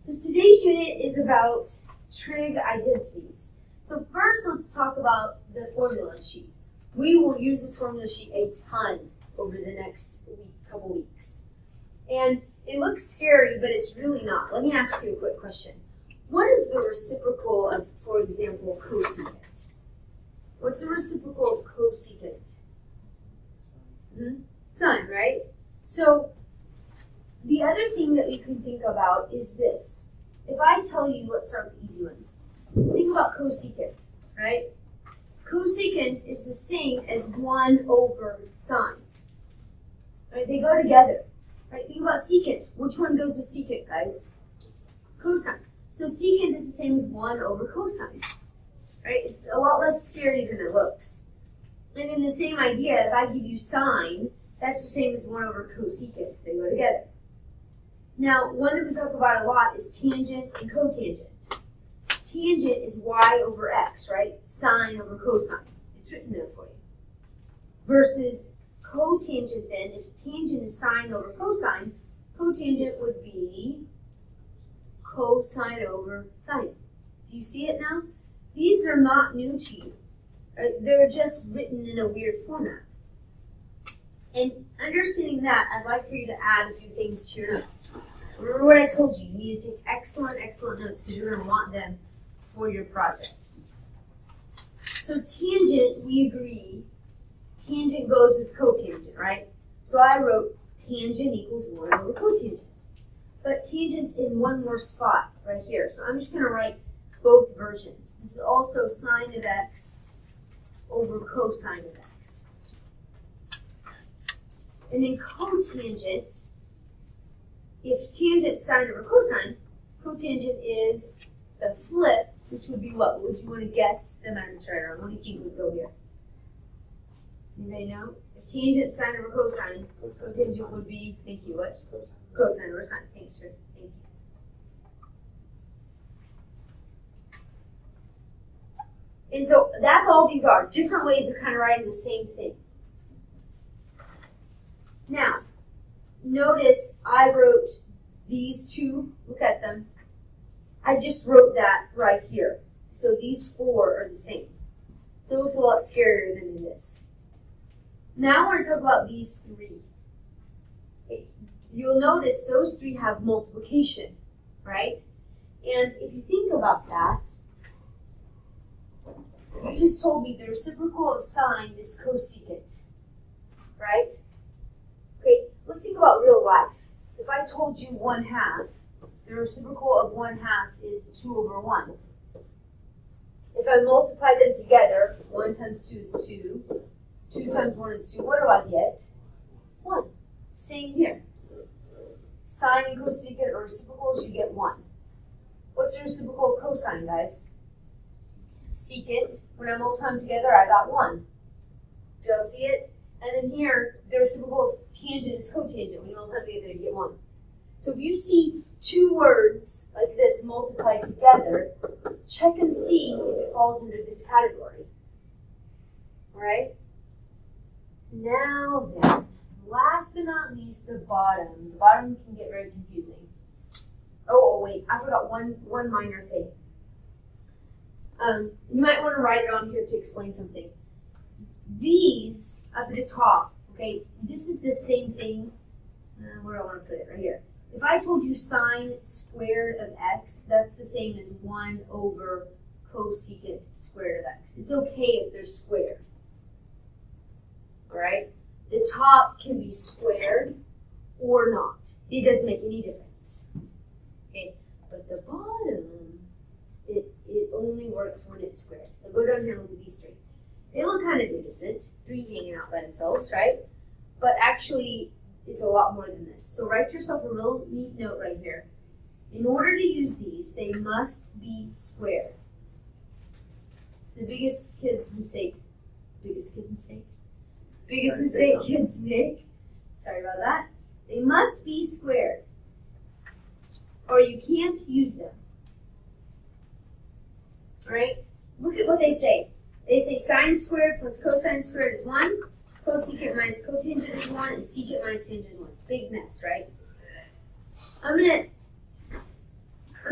So today's unit is about trig identities. So first let's talk about the formula sheet. We will use this formula sheet a ton over the next couple weeks. And it looks scary, but it's really not. Let me ask you a quick question. What is the reciprocal of, for example, cosecant? What's the reciprocal of cosecant? Sine, right? So the other thing that we can think about is this. If I tell you, let's start with the easy ones. Think about cosecant, right? Cosecant is the same as 1 over sine. Right? They go together. Right? Think about secant. Which one goes with secant, guys? Cosine. So secant is the same as 1 over cosine. Right? It's a lot less scary than it looks. And in the same idea, if I give you sine, that's the same as 1 over cosecant. They go together. Now, one that we talk about a lot is tangent and cotangent. Tangent is y over x, right? Sine over cosine. It's written there for you. Versus cotangent then, if tangent is sine over cosine, cotangent would be cosine over sine. Do you see it now? These are not new to you. They're just written in a weird format. And understanding that, I'd like for you to add a few things to your notes. Remember what I told you. You need to take excellent, excellent notes because you're going to want them for your project. So tangent, we agree, tangent goes with cotangent, right? So I wrote tangent equals 1 over cotangent. But tangent's in one more spot right here. So I'm just going to write both versions. This is also sine of x over cosine of x. And then cotangent, if tangent is sine over cosine, cotangent is the flip, which would be what? Would you want to guess the magnitude right around? What do you think would go here? Anybody know? If tangent is sine over cosine, cotangent would be, thank you, what? Cosine over sine. Thanks, sir. Thank you. And so that's all these are. Different ways of kind of writing the same thing. Now, notice I wrote these two. Look at them. I just wrote that right here. So these 4 are the same. So it looks a lot scarier than it is. Now I want to talk about these 3. Okay. You'll notice those 3 have multiplication, right? And if you think about that, you just told me the reciprocal of sine is cosecant, right? Okay, let's think about real life. If I told you 1/2, the reciprocal of 1/2 is 2 over 1. If I multiply them together, 1 times 2 is 2, 2 times 1 is 2, what do I get? 1. Same here. Sine and cosecant are reciprocals, you get 1. What's the reciprocal of cosine, guys? Secant. When I multiply them together, I got 1. Do y'all see it? And then here, the reciprocal of tangent is cotangent. When you multiply them together, you get 1. So if you see 2 words like this multiplied together, check and see if it falls into this category. Alright? Now then, last but not least, the bottom. The bottom can get very confusing. Oh wait, I forgot one minor thing. You might want to write it on here to explain something. These up at the top, okay, this is the same thing. Where do I want to put it? Right here. If I told you sine squared of x, that's the same as 1 over cosecant squared of x. It's okay if they're squared. Alright? The top can be squared or not. It doesn't make any difference. Okay? But the bottom, it only works when it's squared. So go down here and look at these 3. They look kind of innocent, 3 hanging out by themselves, right? But actually, it's a lot more than this. So write yourself a real neat note right here. In order to use these, they must be squared. It's the biggest kid's mistake. Biggest kid's mistake? Biggest mistake kids make. Sorry about that. They must be squared, or you can't use them. Alright? Look at what they say. They say sine squared plus cosine squared is 1, cosecant minus cotangent is 1, and secant minus tangent is 1. Big mess, right? I'm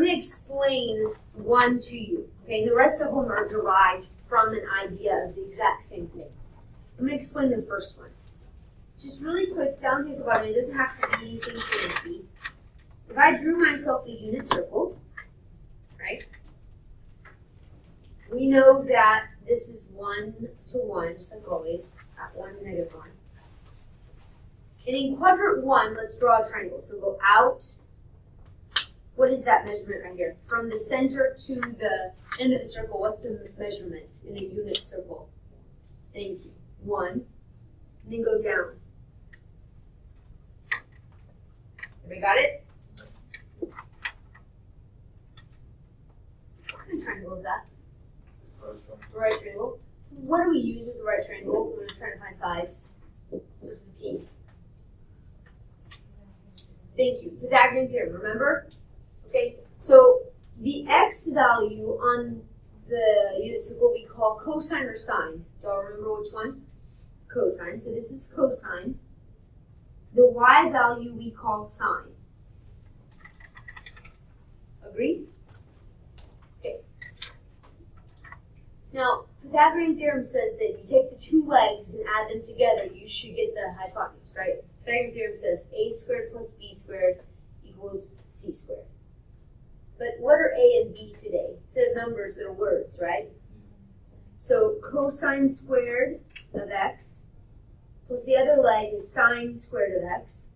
going to explain one to you. Okay, the rest of them are derived from an idea of the exact same thing. I'm going to explain the first one. Just really quick, down here at the bottom, it doesn't have to be anything fancy. If I drew myself a unit circle, right? We know that this is 1 to 1, just like always, at 1 and -1. And in quadrant 1, let's draw a triangle. So go out. What is that measurement right here? From the center to the end of the circle, what's the measurement in a unit circle? Thank you. 1. And then go down. Everybody got it? What kind of triangle is that? The right triangle. What do we use with the right triangle when we're trying to find sides? There's the P. Thank you. Pythagorean theorem, remember? Okay, so the x value on the unit circle we call cosine or sine. Do y'all remember which one? Cosine. So this is cosine. The y value we call sine. Agree? Okay. Now, Pythagorean theorem says that if you take the two legs and add them together, you should get the hypotenuse, right? Pythagorean theorem says a squared plus b squared equals c squared. But what are a and b today? Instead of numbers, they're words, right? So cosine squared of x plus the other leg is sine squared of x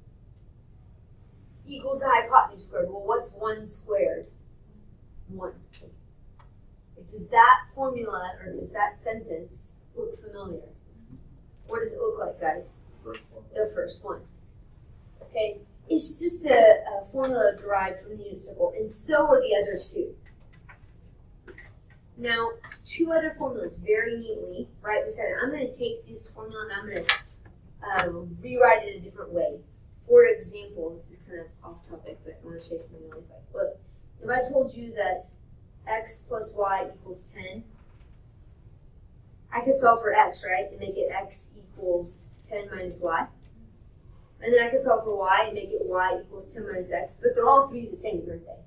equals the hypotenuse squared. Well, what's 1 squared? 1. Does that formula or does that sentence look familiar? What does it look like, guys? The first one. Okay, it's just a formula derived from the unit circle, and so are the other two. Now, two other formulas very neatly right beside it. I'm going to take this formula and I'm going to rewrite it a different way. For example, this is kind of off topic, but I want to show you something really quick. Look, if I told you that x plus y equals 10, I could solve for x, right, and make it x equals 10 minus y. And then I could solve for y and make it y equals 10 minus x, but they're all three the same, aren't they?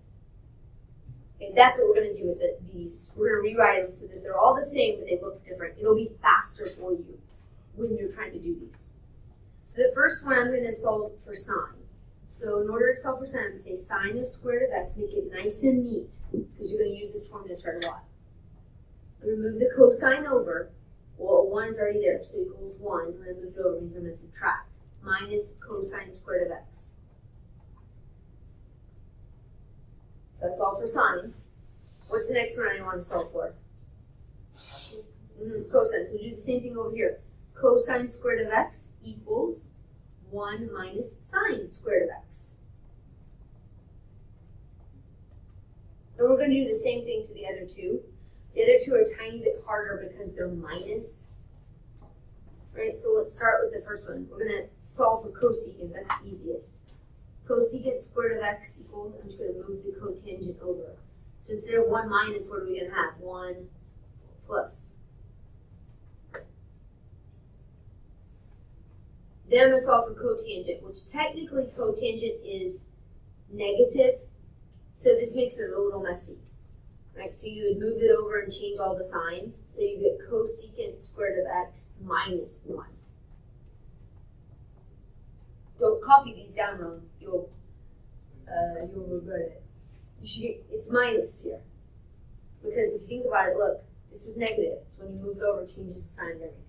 Okay, that's what we're going to do with these. We're going to rewrite them so that they're all the same, but they look different. It'll be faster for you when you're trying to do these. So the first one, I'm going to solve for sine. So in order to solve for sine, I'm going to say sine of squared of x, make it nice and neat, because you're going to use this formula to try to y. Remove the cosine over. Well, 1 is already there, so equals 1. When I move it over, it means I'm going to subtract. Minus cosine squared of x. So I solve for sine. What's the next one I want to solve for? Cosine. So we do the same thing over here. Cosine squared of x equals 1 minus sine squared of x. And we're going to do the same thing to the other two. The other two are a tiny bit harder because they're minus. Right, so let's start with the first one. We're going to solve for cosecant. That's the easiest. Cosecant squared of x equals, I'm just going to move the cotangent over. So instead of 1 minus, what are we going to have? 1 plus. Then I'm going to solve for cotangent, which technically cotangent is negative. So this makes it a little messy. Right, so you would move it over and change all the signs. So you get cosecant squared of x minus 1. Don't copy these down wrong. You'll regret it. You should get, it's minus here. Because if you think about it, look, this was negative. So when you move it over, it changes the sign and everything.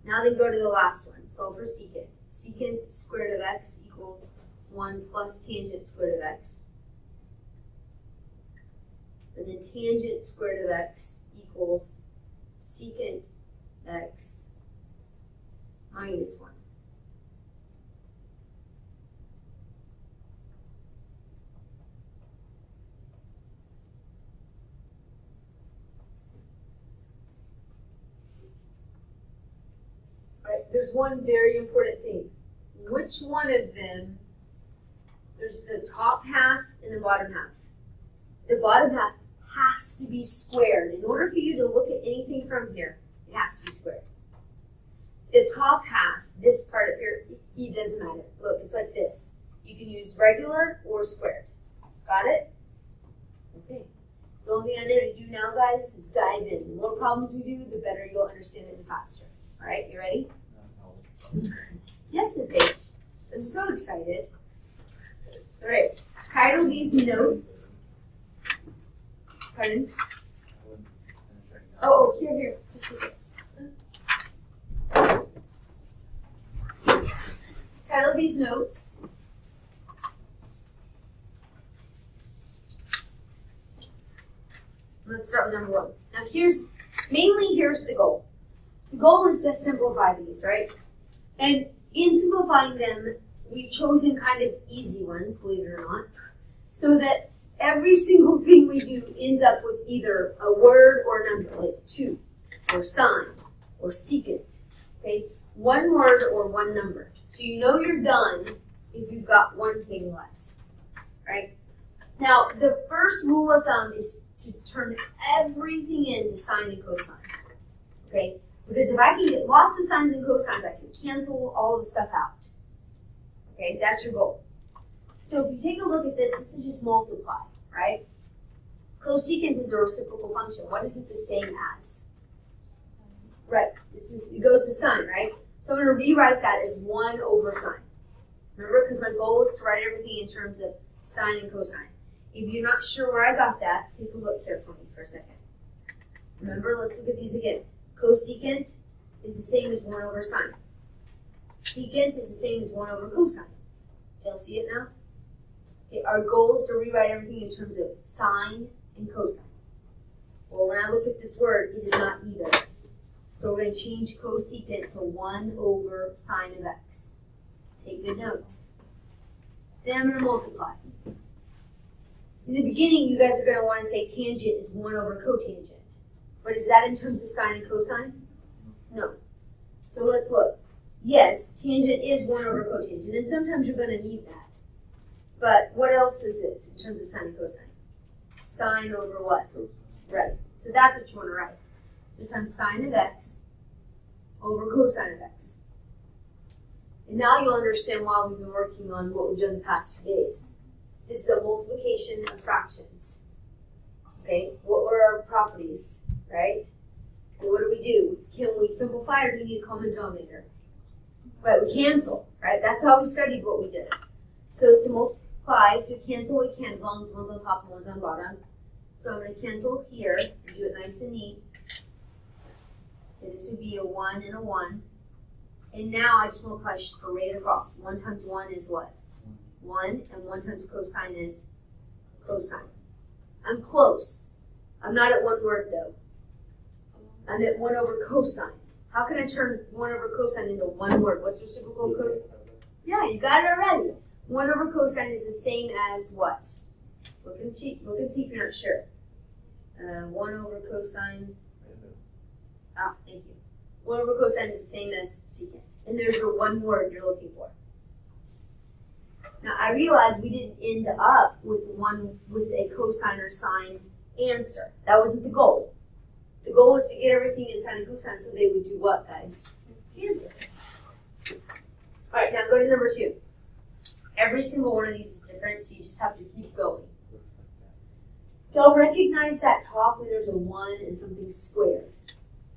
Now then go to the last one. Solve for secant. Secant squared of x equals 1 plus tangent squared of x. And then tangent squared of x equals secant x minus 1. All right, there's one very important thing. Which one of them, there's the top half and the bottom half. The bottom half has to be squared. In order for you to look at anything from here, it has to be squared. The top half, this part up here, it doesn't matter. Look, it's like this. You can use regular or squared. Got it? Okay. The only thing I need to do now, guys, is dive in. The more problems we do, the better you'll understand it and faster. All right, you ready? Yes, Miss H. I'm so excited. All right, title these notes. Pardon? Oh, here. Just look it. Title these notes. Let's start with number 1. Now here's the goal. The goal is to simplify these, right? And in simplifying them, we've chosen kind of easy ones, believe it or not, so that every single thing we do ends up with either a word or a number, like to, or sign, or secant, okay? One word or one number. So you know you're done if you've got one thing left, right? Now, the first rule of thumb is to turn everything into sine and cosine, okay? Because if I can get lots of sines and cosines, I can cancel all the stuff out, okay? That's your goal. So if you take a look at this, this is just multiply, right? Cosecant is a reciprocal function. What is it the same as? Right, it goes with sine, right? So I'm going to rewrite that as 1 over sine. Remember, because my goal is to write everything in terms of sine and cosine. If you're not sure where I got that, take a look here for me for a second. Remember, let's look at these again. Cosecant is the same as 1 over sine. Secant is the same as 1 over cosine. Y'all see it now? Okay, our goal is to rewrite everything in terms of sine and cosine. Well, when I look at this word, it is not either. So we're going to change cosecant to 1 over sine of x. Take good notes. Then I'm going to multiply. In the beginning, you guys are going to want to say tangent is 1 over cotangent. But is that in terms of sine and cosine? No. So let's look. Yes, tangent is 1 over cotangent, and sometimes you're going to need that. But what else is it in terms of sine and cosine? Sine over what? Right. So that's what you want to write. So times sine of x over cosine of x. And now you'll understand why we've been working on what we've done the past 2 days. This is a multiplication of fractions. Okay, what were our properties, right? And what do? Can we simplify or do we need a common denominator? Right, we cancel, right? That's how we studied what we did. So to multiply, so cancel, we cancel, as long as one's on top and one's on bottom. So I'm going to cancel here and do it nice and neat. Okay, this would be a 1 and a 1. And now I just multiply straight across. 1 times 1 is what? 1, and 1 times cosine is cosine. I'm close. I'm not at one word though. I'm at 1 over cosine. How can I turn 1 over cosine into one word? What's reciprocal cosine? Yeah, you got it already. 1 over cosine is the same as what? Look and see if you're not sure. 1 over cosine. Ah, thank you. 1 over cosine is the same as secant. And there's your one word you're looking for. Now I realize we didn't end up with a cosine or sine answer. That wasn't the goal. The goal was to get everything in sine and cosine so they would do what, guys? Cancel. Alright, now go to number 2. Every single one of these is different, so you just have to keep going. Y'all recognize that top where there's a 1 and something squared.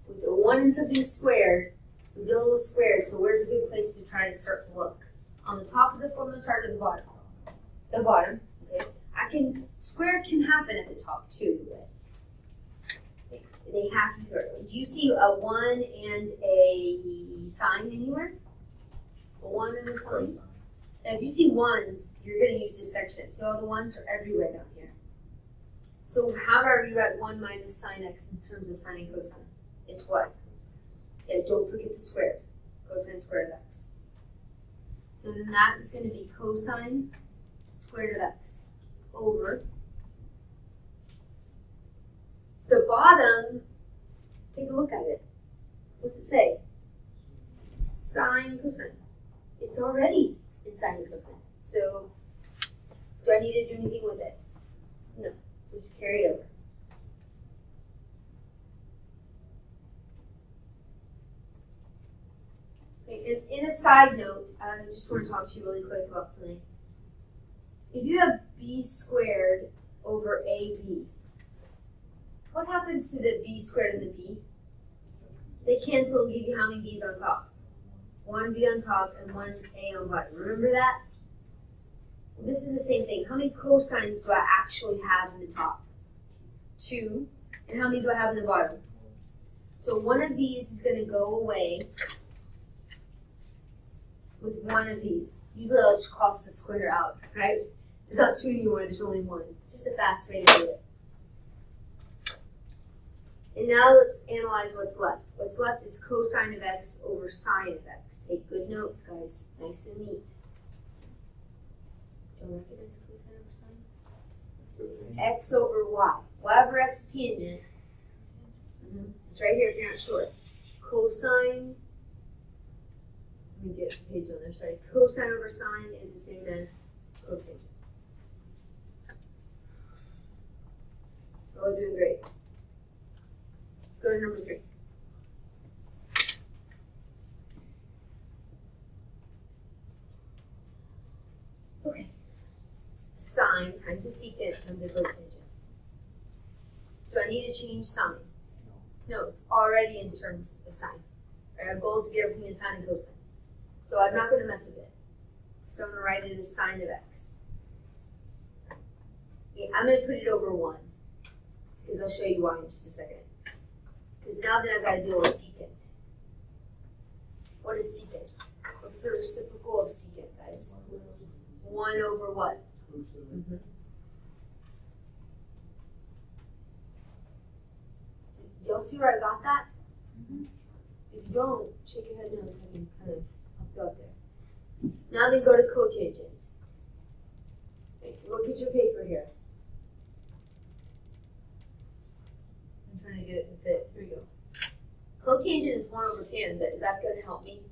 With a 1 and something squared, we're dealing with squared, so where's a good place to try to start to look? On the top of the formula chart or the bottom? The bottom, okay. Squared can happen at the top too, but they have to start. Do you see a 1 and a sign anywhere? A 1 and a sign? Now if you see 1s, you're going to use this section. See all the 1s are everywhere down here. So how do I rewrite 1 minus sine x in terms of sine and cosine? It's what? Yeah, don't forget the squared. Cosine squared of x. So then that is going to be cosine squared of x over the bottom. Take a look at it. What's it say? Sine cosine. It's already in sine and cosine. So do I need to do anything with it? No. So just carry it over. Okay, and in a side note, I just want to talk to you really quick about something. if you have b squared over ab, what happens to the b squared and the b? They cancel and give you how many b's on top? One b on top and one a on bottom. Remember that? Well, this is the same thing. How many cosines do I actually have in the top? 2. And how many do I have in the bottom? So one of these is going to go away with one of these. Usually I'll just cross the square out, right? There's not 2 anymore, there's only 1. It's just a fast way to do it. And now let's analyze what's left. What's left is cosine of x over sine of x. Take good notes, guys. Nice and neat. Don't recognize cosine over sine? It's x over y. Y over x is tangent. It's right here if you're not sure. Cosine, let me get the page on there, sorry. Cosine over sine is the same as cotangent. Oh, we're doing great. Let's go to number 3. Okay. Sine times a secant times a cotangent. Do I need to change sign? No, it's already in terms of sine. Right? Our goal is to get everything in sine and cosine. So I'm not going to mess with it. So I'm going to write it as sine of x. Okay, I'm going to put it over 1. Because I'll show you why in just a second. Because now then I've got to deal with secant. What is secant? What's the reciprocal of secant, guys? 1 over what? Mm-hmm. Do y'all see where I got that? Mm-hmm. If you don't, shake your head no so I can kind of help you out there. Now then go to cotangent. Okay, look at your paper here. I'm trying to get it to fit. Here we go. Cotangent is 1 over tan, but is that going to help me?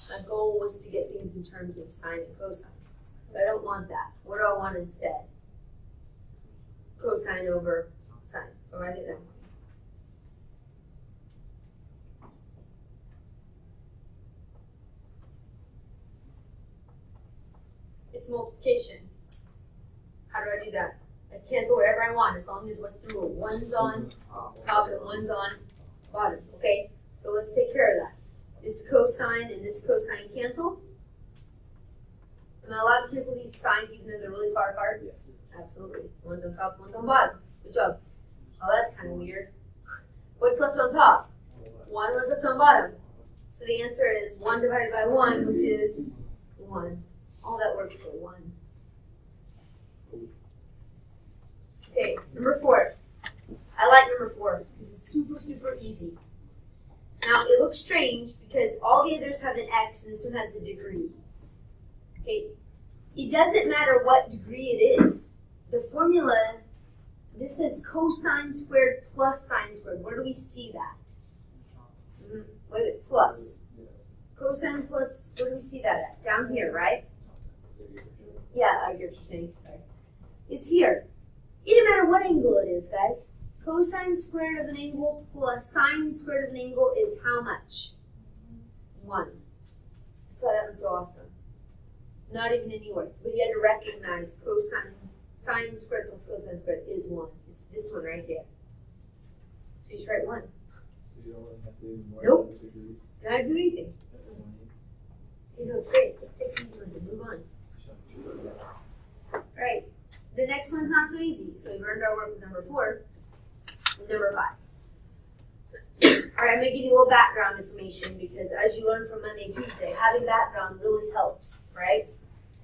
My goal was to get things in terms of sine and cosine. So I don't want that. What do I want instead? Cosine over sine. So write it down. It's multiplication. How do I do that? I cancel whatever I want as long as what's the rule? 1's on top and 1's on bottom. Okay? So let's take care of that. This cosine and this cosine cancel. Am I allowed to cancel these signs even though they're really far apart? Yes. Absolutely. 1's on top, 1's on bottom. Good job. Oh, that's kind of weird. What's left on top? 1 was left on bottom. So the answer is 1 divided by 1, which is 1. All that work for 1. Okay, number 4. I like number 4 because it's super, super easy. Now, it looks strange because all the others have an x and this one has a degree. Okay, it doesn't matter what degree it is. The formula, this says cosine squared plus sine squared. Where do we see that? Wait, plus. Cosine plus, where do we see that at? Down here, right? Yeah, I get what you're saying. Sorry. It's here. It doesn't matter what angle it is, guys. Cosine squared of an angle plus sine squared of an angle is how much? 1. That's why that one's so awesome. Not even any work. But you had to recognize cosine, sine squared plus cosine squared is 1. It's this one right here. So you just write 1. So you don't really have to do more Nope. degrees? Don't have to do anything. You know, it's great. Let's take these ones and move on. Right. The next one's not so easy. So we've earned our work with number 4. And number 5. Alright, I'm going to give you a little background information because as you learn from Monday and Tuesday, having background really helps, right?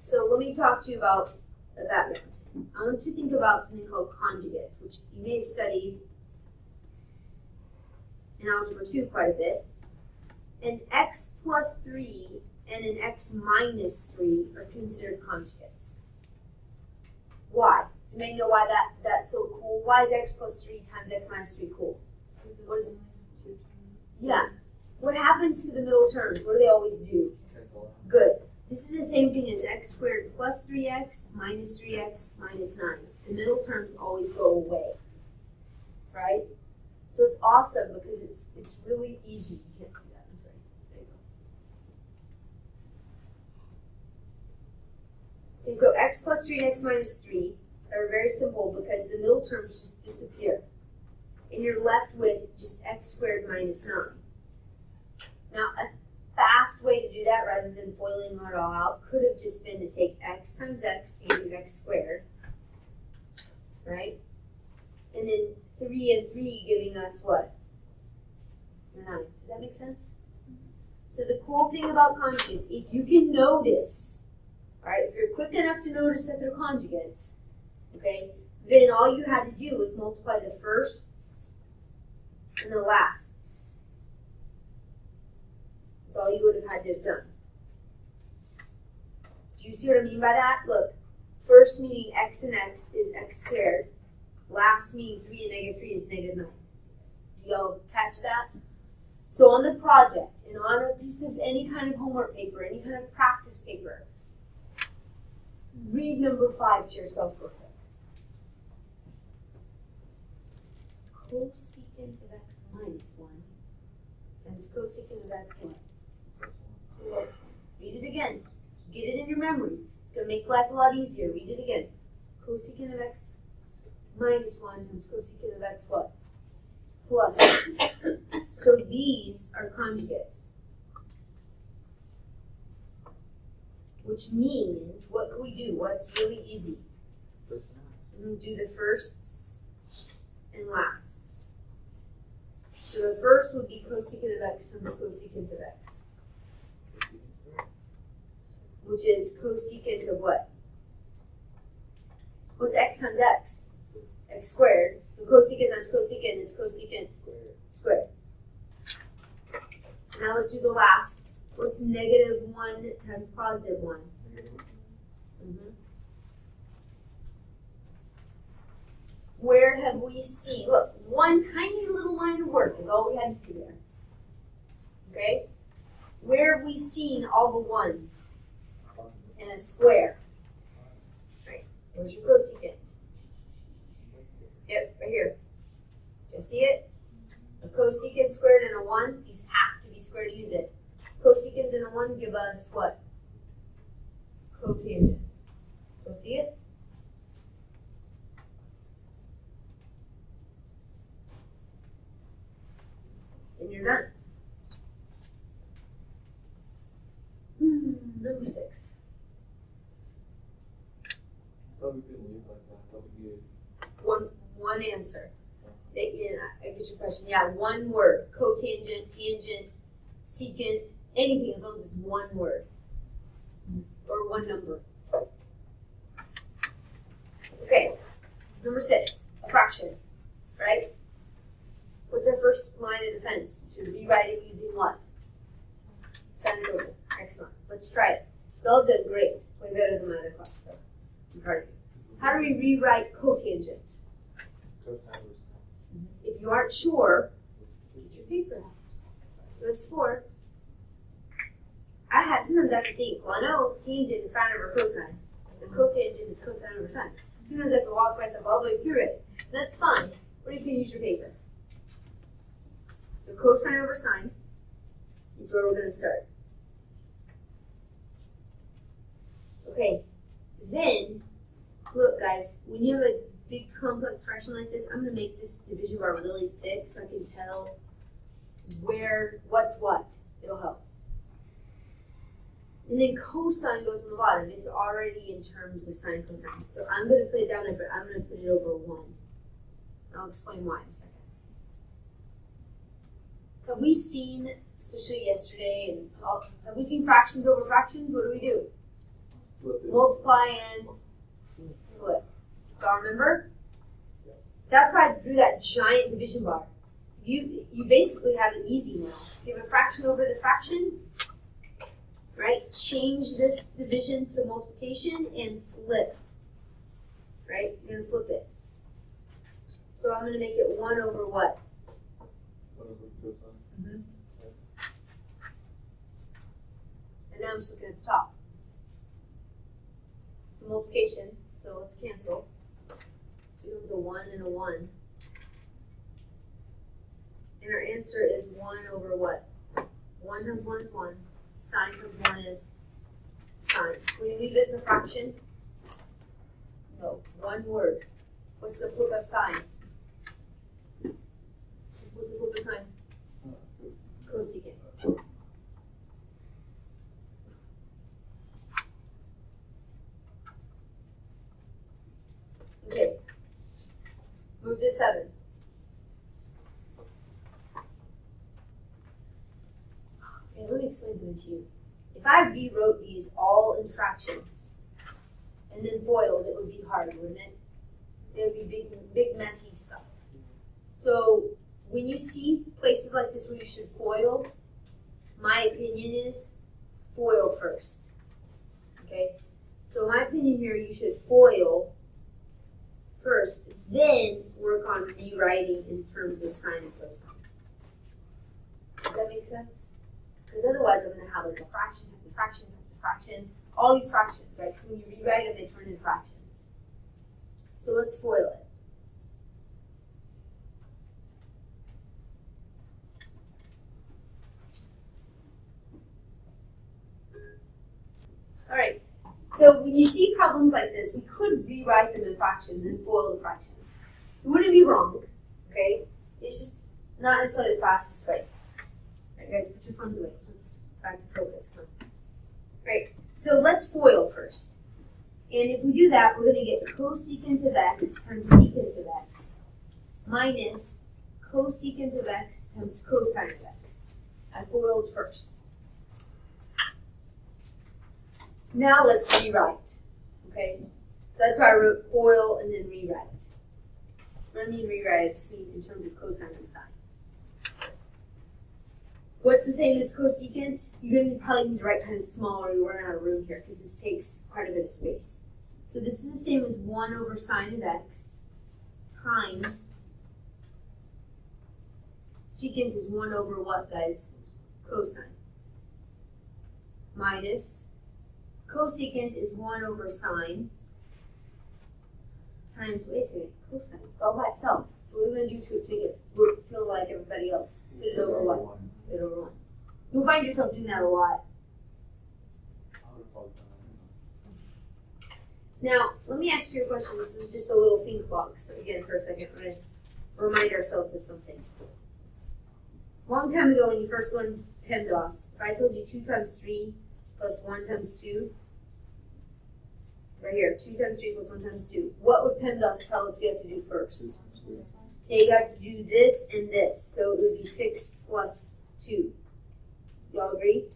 So let me talk to you about the background. I want you to think about something called conjugates, which you may have studied in Algebra 2 quite a bit. An x plus 3 and an x minus 3 are considered conjugates. Why? So you may know why that's so cool. Why is x plus 3 times x minus 3 cool? What is it? Yeah. What happens to the middle terms? What do they always do? Good. This is the same thing as x squared plus 3x minus 3x minus 9. The middle terms always go away. Right? So it's awesome because it's really easy. You can't see that. I'm sorry. There you Okay, so x plus 3 and x minus 3 are very simple because the middle terms just disappear. And you're left with just x squared minus 9. Now, a fast way to do that rather than foiling it all out could have just been to take x times x to give you x squared, right? And then 3 and 3 giving us what? 9. Does that make sense? So the cool thing about conjugates, if you can notice, all right, if you're quick enough to notice that they're conjugates, okay, then all you had to do was multiply the firsts and the lasts. That's all you would have had to have done. Do you see what I mean by that? Look, first meaning x and x is x squared. Last meaning 3 and negative 3 is negative 9. Do y'all catch that? So on the project and on a piece of any kind of homework paper, any kind of practice paper, read number 5 to yourself real quick. Cosecant of x minus 1 times cosecant of x what? Plus 1. Read it again. Get it in your memory. It's going to make life a lot easier. Read it again. Cosecant of x minus 1 times cosecant of x what? Plus 1. So these are conjugates. Which means, what can we do? What's really easy? We're going to do the firsts and lasts. So the first would be cosecant of x times cosecant of x. Which is cosecant of what? What's x times x? X squared. So cosecant times cosecant is cosecant squared. Now let's do the lasts. What's negative 1 times positive 1? Where have we seen, look, one tiny little line of work is all we had to do there. Okay? Where have we seen all the ones in a square? Right. Where's your cosecant? Yep, right here. Do you see it? A cosecant squared and a 1, these have to be squared to use it. Cosecant and a 1 give us what? Cotangent. Go see it? And you're done. Number 6. Thought we couldn't leave like that. That would be One answer. I get your question. Yeah, one word. Cotangent, tangent, secant, anything as long as it's one word. Or one number. Okay. Number 6. A fraction. Right? What's our first line of defense? To rewrite it using what? Sine and cosine. Excellent. Let's try it. Y'all done great. Way better than my other class, so I'm proud of you. How do we rewrite cotangent? If you aren't sure, get your paper out. So it's 4. Sometimes I have to think, well, I know tangent is sine over cosine. So cotangent is cosine over sine. Sometimes I have to walk myself all the way through it. And that's fine. Or you can use your paper. So cosine over sine is where we're going to start. Okay, then, look guys, when you have a big complex fraction like this, I'm going to make this division bar really thick so I can tell what's what. It'll help. And then cosine goes on the bottom. It's already in terms of sine and cosine. So I'm going to put it down there, but I'm going to put it over 1. I'll explain why in a second. Have we seen, especially yesterday, have we seen fractions over fractions? What do? Multiply and flip. Do y'all remember? That's why I drew that giant division bar. You basically have it easy now. You have a fraction over the fraction, right? Change this division to multiplication and flip, right? You're going to flip it. So I'm going to make it 1 over what? 1 over cosine. Mm-hmm. And now I'm just looking at the top. It's a multiplication, so let's cancel. So it becomes a 1 and a 1. And our answer is 1 over what? 1 times 1 is 1. Sine times 1 is sine. Can we leave it as a fraction? One word. What's the flip of sine? What's the flip of sine? Cosecant. Okay. Move to 7. Okay, let me explain something to you. If I rewrote these all in fractions and then FOILed, it would be hard, wouldn't it? There would be big, messy stuff. So when you see places like this where you should FOIL, my opinion is FOIL first. Okay? So my opinion here, you should FOIL first, then work on rewriting in terms of sine and cosine. Does that make sense? Because otherwise I'm going to have like a fraction times a fraction times a fraction, all these fractions, right? So when you rewrite them, they turn into fractions. So let's FOIL it. All right. So when you see problems like this, we could rewrite them in fractions and FOIL the fractions. It wouldn't be wrong, okay? It's just not necessarily the fastest way. All right, guys, put your phones away. Let's back to focus. Come on. Right. So let's FOIL first. And if we do that, we're going to get cosecant of x times secant of x minus cosecant of x times cosine of x. I FOILed first. Now let's rewrite, okay? So that's why I wrote FOIL and then rewrite. When I mean rewrite, I just mean in terms of cosine and sine. What's the same as cosecant? You're going to probably need to write kind of smaller. We're running out of room here because this takes quite a bit of space. So this is the same as 1 over sine of x times secant is 1 over what, guys? Cosine. Minus cosecant is 1 over sine times, wait a second, cosine. It's all by itself. So what are we going to do to it to make it feel like everybody else? Put it over what? Put it over 1. You'll find yourself doing that a lot. Now, let me ask you a question. This is just a little think box. Again, for a second, we're going to remind ourselves of something. A long time ago when you first learned PEMDAS, if I told you 2 times 3 plus 1 times 2, right here, 2 times 3 plus 1 times 2, what would PEMDAS tell us we have to do first? Yeah, you have to do this and this. So it would be 6 plus 2. Y'all agree?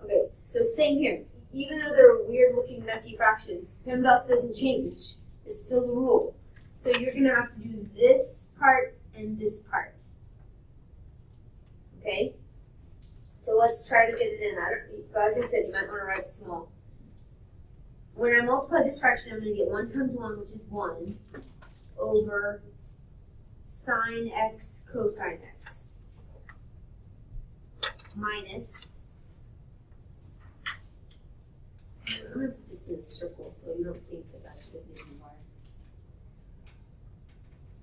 Okay, so same here. Even though they're weird looking messy fractions, PEMDAS doesn't change. It's still the rule. So you're going to have to do this part and this part. Okay? So let's try to get it in. Like I said, you might want to write small. When I multiply this fraction, I'm going to get 1 times 1, which is 1, over sine x cosine x, minus, I'm going to put this in a circle so you don't think that that's the division bar.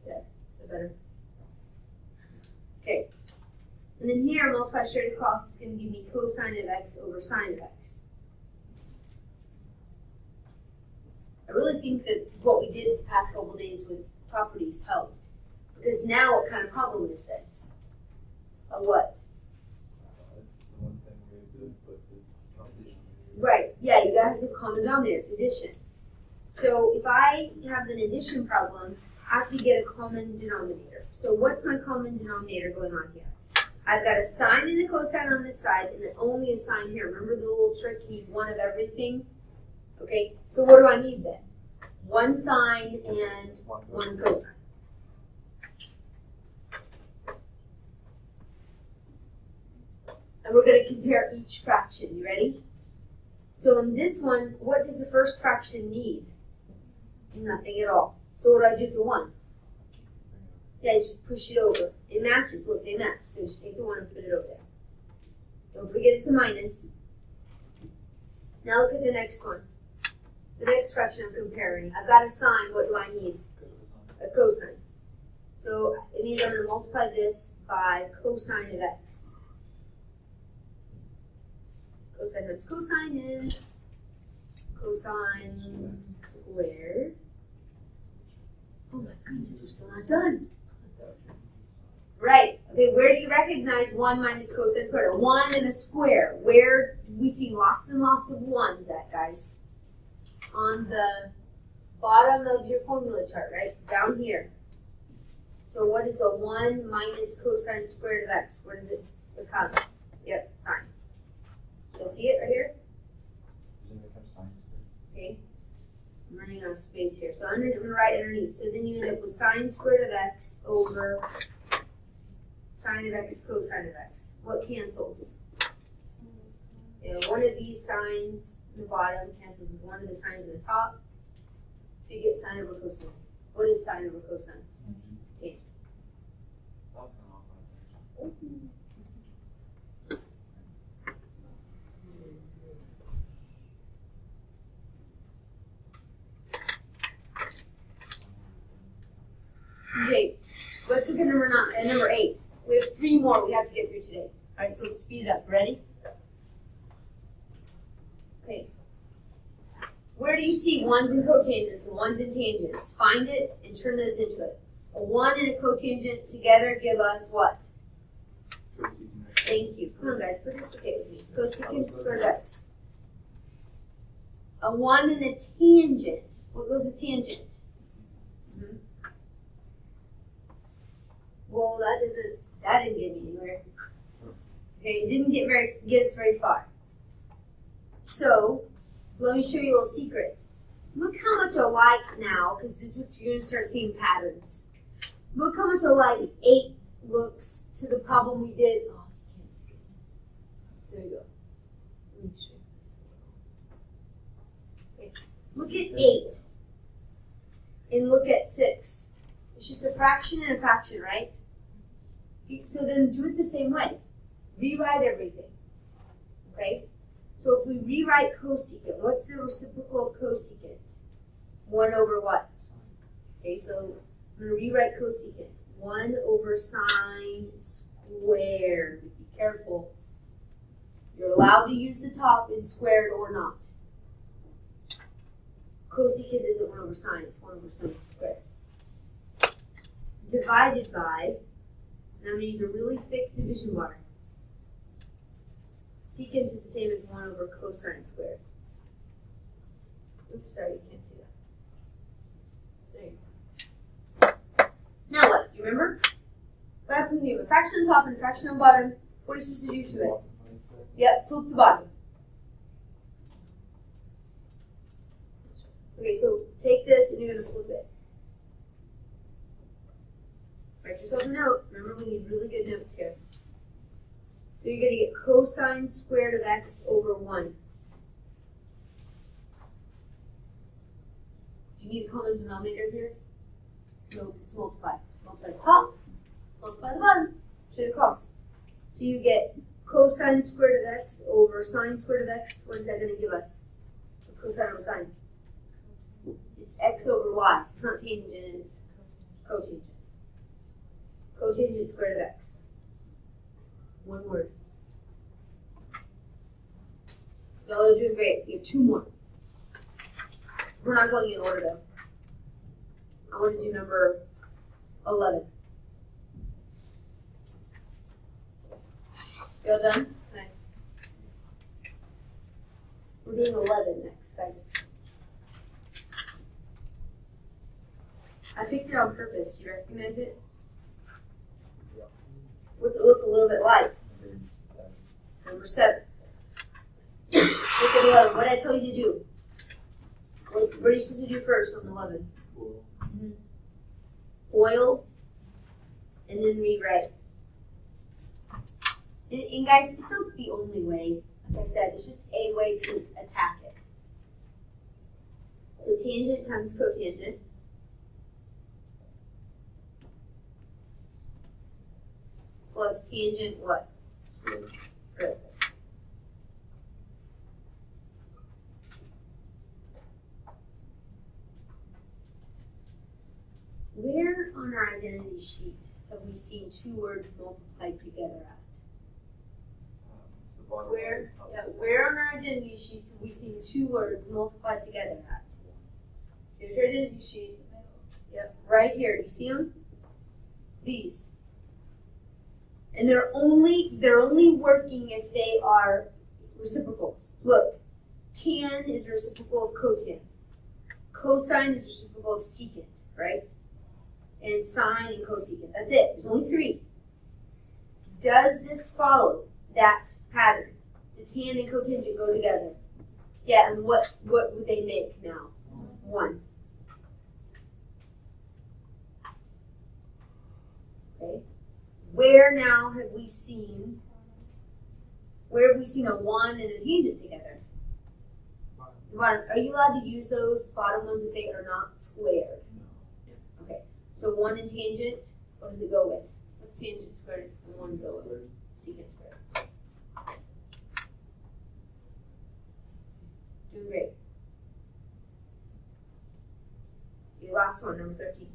There, is that better? Okay. And then here, multiply straight across, it's going to give me cosine of x over sine of x. I really think that what we did the past couple of days with properties helped. Because now what kind of problem is this? A what? That's the one thing we did, but the combination. Right, yeah, you gotta have a common denominator, it's addition. So if I have an addition problem, I have to get a common denominator. So what's my common denominator going on here? I've got a sine and a cosine on this side, and then only a sine here. Remember the little trick, you need one of everything? Okay, so what do I need then? 1 sine and 1 cosine. And we're going to compare each fraction. You ready? So in this one, what does the first fraction need? Nothing at all. So what do I do for 1? Yeah, just push it over. It matches. Look, they match. So just take the 1 and put it over there. Don't forget it's a minus. Now look at the next one. The next fraction I'm comparing. I've got a sine. What do I need? A cosine. So it means I'm going to multiply this by cosine of x. Cosine times cosine is cosine squared Guys, we're still not done. Right. Okay, where do you recognize 1 minus cosine squared? A 1 in a square. Where do we see lots and lots of 1s at, guys? On the bottom of your formula chart, right? Down here. So what is a 1 minus cosine squared of x? What is it become? Yep, sine. You'll see it right here? Okay. I'm running out of space here. So I'm going to write underneath. So then you end up with sine squared of x over sine of x cosine of x. What cancels? One of these signs in the bottom cancels with one of the signs in the top. So you get sine over cosine. What is sine over cosine? Okay. Okay, let's look at number 8. We have 3 more we have to get through today. All right, so let's speed it up. Ready? Okay. Where do you see 1s and cotangents and 1s and tangents? Find it and turn those into it. A 1 and a cotangent together give us what? Thank you. Come on, guys, participate with me. Cosecant squared x. A 1 and a tangent. What goes with tangent? Well, that didn't get me anywhere. Okay, it didn't get us very far. So, let me show you a little secret. Look how much alike now, because this is what you're going to start seeing patterns. Look how much alike 8 looks to the problem we did. Oh, you can't see it. There you go. Let me show you this. Okay. Look at 8 and look at 6. It's just a fraction and a fraction, right? So then do it the same way. Rewrite everything. Okay? So if we rewrite cosecant, what's the reciprocal of cosecant? 1 over what? Okay, so I'm going to rewrite cosecant. 1 over sine squared. Be careful. You're allowed to use the top in squared or not. Cosecant isn't 1 over sine, it's 1 over sine squared. Divided by, and I'm going to use a really thick division bar. Secant is the same as 1 over cosine squared. Oops, sorry, you can't see that. There you go. Now what? Do you remember? What happens when you have a fraction on top and a fraction on bottom? What are you supposed to do to it? Yep, flip the bottom. Okay, so take this and you're going to flip it. Write yourself a note. Remember, we need really good notes here. So you're going to get cosine squared of x over 1. Do you need a common denominator here? No, it's multiply. Multiply the top, multiply the bottom, straight across. So you get cosine squared of x over sine squared of x. What is that going to give us? What's cosine over sine? It's x over y. So it's not tangent, it's cotangent. Cotangent squared of x. One word. Y'all are doing great. We have 2 more. We're not going in order though. I want to do number 11. Y'all done? Okay. We're doing 11 next, guys. I picked it on purpose. Do you recognize it? What's it look a little bit like? Number 7. Look at 11. What did I tell you to do? What are you supposed to do first on 11? Foil, and then rewrite. And guys, it's not the only way. Like I said, it's just a way to attack it. So tangent times cotangent. Plus tangent what? Good. Where on our identity sheet have we seen 2 words multiplied together at? Where on our identity sheets have we seen 2 words multiplied together at? Here's your identity sheet. Yep, right here. You see them? These. And they're only working if they are reciprocals. Look, tan is reciprocal of cotan. Cosine is reciprocal of secant, right? And sine and cosecant. That's it. There's only 3. Does this follow that pattern? The tan and cotangent go together. Yeah, and what would they make now? 1. Okay. Where have we seen a 1 and a tangent together? The bottom. Are you allowed to use those bottom ones if they are not squared? No. Okay. So 1 and tangent, what does it go with? What's tangent squared and 1 go with? Secant squared. Doing great. The last one, number 13.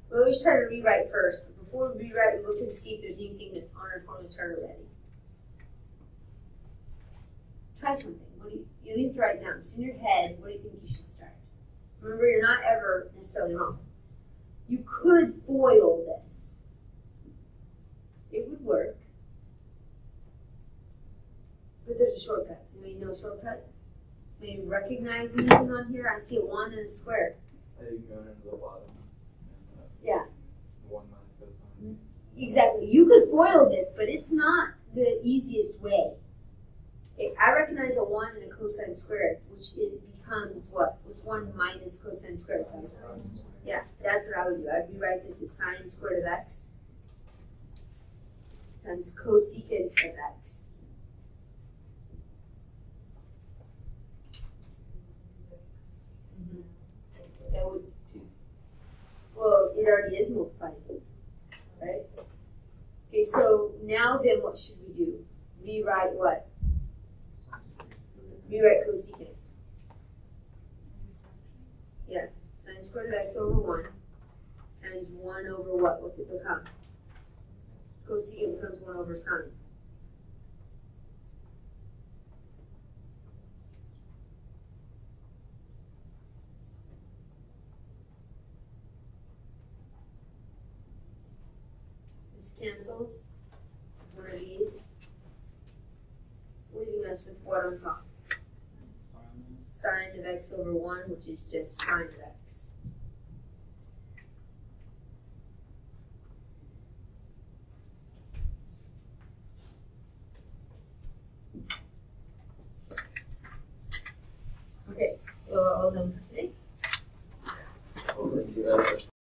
We always try to rewrite first, but before we rewrite, we look and see if there's anything that's on our formula chart already. Try something. You don't need to write it down. Just in your head, what do you think you should start? Remember, you're not ever necessarily wrong. You could FOIL this. It would work. But there's a shortcut. Does anybody know a shortcut? Maybe recognize anything on here? I see a 1 and a square. You can go into the bottom. Yeah. 1 minus cosine. Exactly. You could FOIL this, but it's not the easiest way. Okay, I recognize a 1 and a cosine squared, which it becomes what? What's 1 minus cosine squared? Yeah, that's what I would do. I'd rewrite this as sine squared of x times cosecant of x. That would, well, it already is multiplied, right? Okay, so now then what should we do? Rewrite what? Rewrite cosecant. Yeah, sine squared of x over 1 times 1 over what? What's it become? Cosecant becomes 1 over sine. This cancels one of these, leaving us with what on top? Sine of x over 1, which is just sine of x. Okay, we're all done for today.